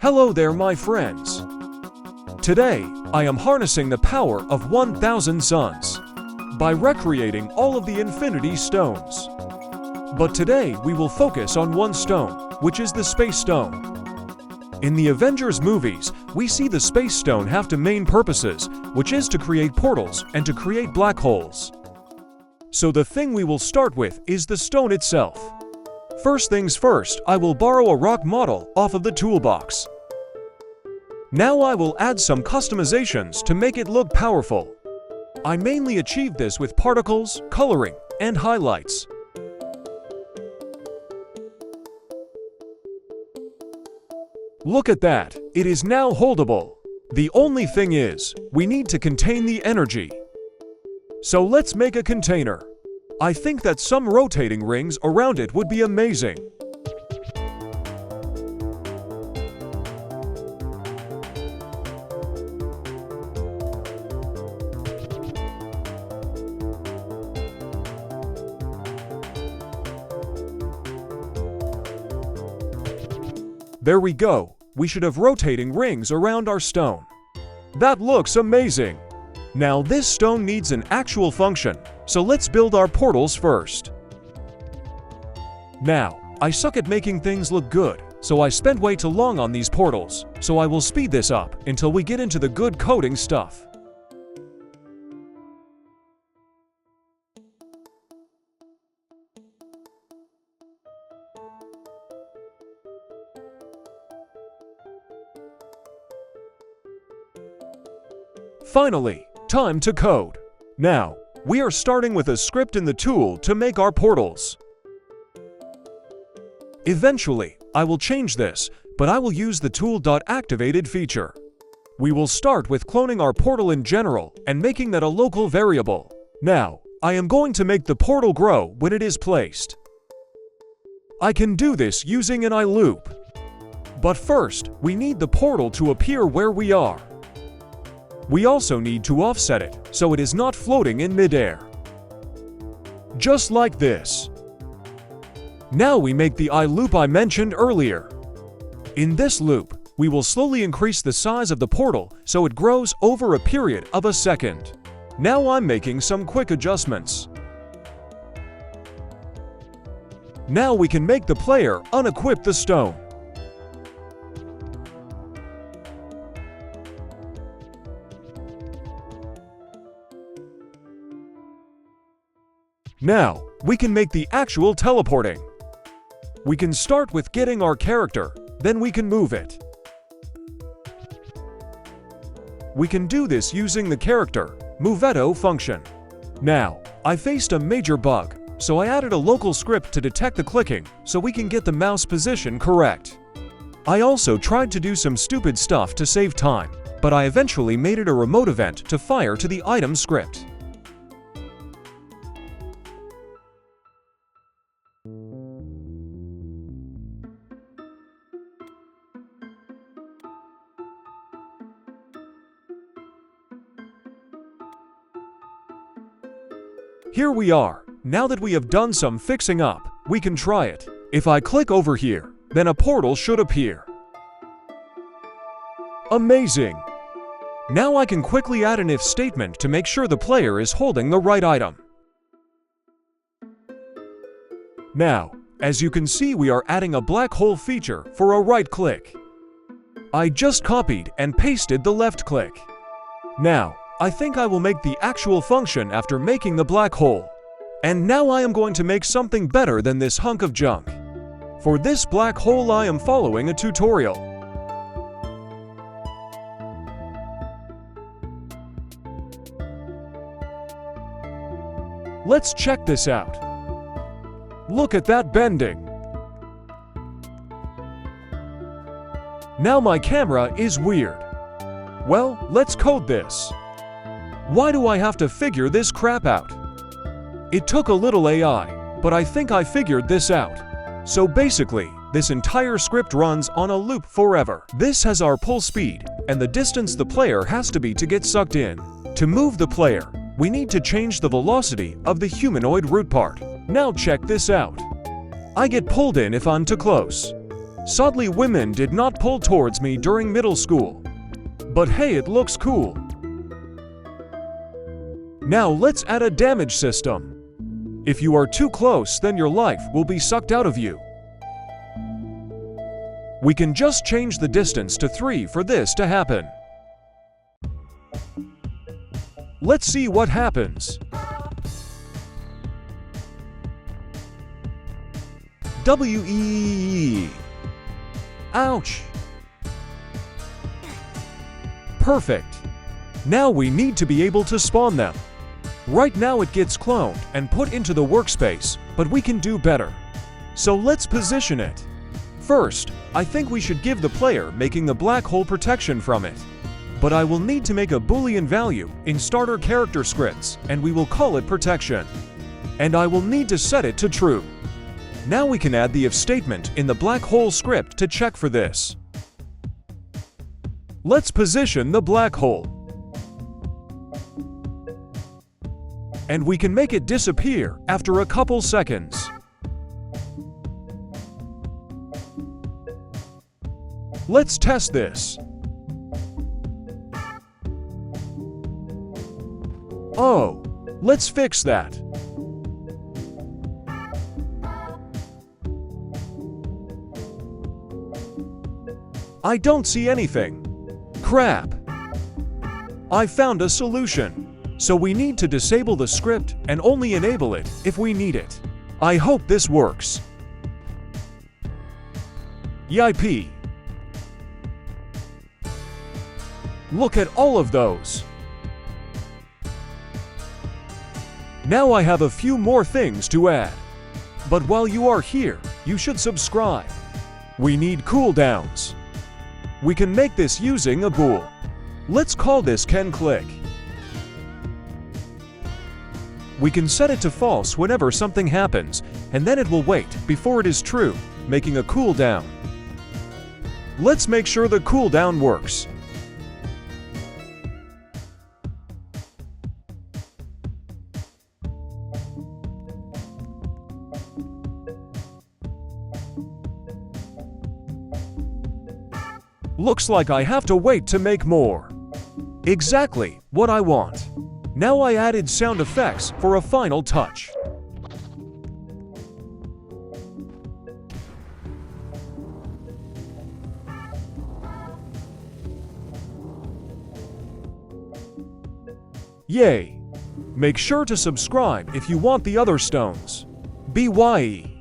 Hello there, my friends. Today, I am harnessing the power of 1,000 suns by recreating all of the Infinity Stones. But today, we will focus on one stone, which is the Space Stone. In the Avengers movies, we see the Space Stone have two main purposes, which is to create portals and to create black holes. So the thing we will start with is the stone itself. First things first, I will borrow a rock model off of the toolbox. Now I will add some customizations to make it look powerful. I mainly achieved this with particles, coloring, and highlights. Look at that, it is now holdable. The only thing is, we need to contain the energy. So let's make a container. I think that some rotating rings around it would be amazing. There we go. We should have rotating rings around our stone. That looks amazing. Now this stone needs an actual function, so let's build our portals first. Now, I suck at making things look good, so I spent way too long on these portals, so I will speed this up until we get into the good coding stuff. Finally, time to code. Now, we are starting with a script in the tool to make our portals. Eventually, I will change this, but I will use the tool.activated feature. We will start with cloning our portal in general and making that a local variable. Now, I am going to make the portal grow when it is placed. I can do this using an I loop. But first, we need the portal to appear where we are. We also need to offset it, so it is not floating in midair. Just like this. Now we make the I loop I mentioned earlier. In this loop, we will slowly increase the size of the portal so it grows over a period of a second. Now I'm making some quick adjustments. Now we can make the player unequip the stone. Now, we can make the actual teleporting. We can start with getting our character, then we can move it. We can do this using the character movetto function. Now, I faced a major bug, so I added a local script to detect the clicking so we can get the mouse position correct. I also tried to do some stupid stuff to save time, but I eventually made it a remote event to fire to the item script. Here we are. Now that we have done some fixing up, we can try it. If I click over here, then a portal should appear. Amazing! Now I can quickly add an if statement to make sure the player is holding the right item. Now, as you can see, we are adding a black hole feature for a right click. I just copied and pasted the left click. Now, I think I will make the actual function after making the black hole. And now I am going to make something better than this hunk of junk. For this black hole I am following a tutorial. Let's check this out. Look at that bending. Now my camera is weird. Well, let's code this. Why do I have to figure this crap out? It took a little AI, but I think I figured this out. So basically, this entire script runs on a loop forever. This has our pull speed, and the distance the player has to be to get sucked in. To move the player, we need to change the velocity of the humanoid root part. Now check this out. I get pulled in if I'm too close. Sadly, women did not pull towards me during middle school. But hey, it looks cool. Now let's add a damage system. If you are too close, then your life will be sucked out of you. We can just change the distance to 3 for this to happen. Let's see what happens. WEEE. Ouch. Perfect. Now we need to be able to spawn them. Right now it gets cloned and put into the workspace, but we can do better. So let's position it. First, I think we should give the player making the black hole protection from it. But I will need to make a Boolean value in starter character scripts, and we will call it protection. And I will need to set it to true. Now we can add the if statement in the black hole script to check for this. Let's position the black hole. And we can make it disappear after a couple seconds. Let's test this. Oh, let's fix that. I don't see anything. Crap. I found a solution. So we need to disable the script and only enable it if we need it. I hope this works. Yippee. Look at all of those. Now I have a few more things to add. But while you are here, you should subscribe. We need cooldowns. We can make this using a bool. Let's call this CanClick. We can set it to false whenever something happens, and then it will wait before it is true, making a cooldown. Let's make sure the cooldown works. Looks like I have to wait to make more. Exactly what I want. Now I added sound effects for a final touch. Yay! Make sure to subscribe if you want the other stones. BYE.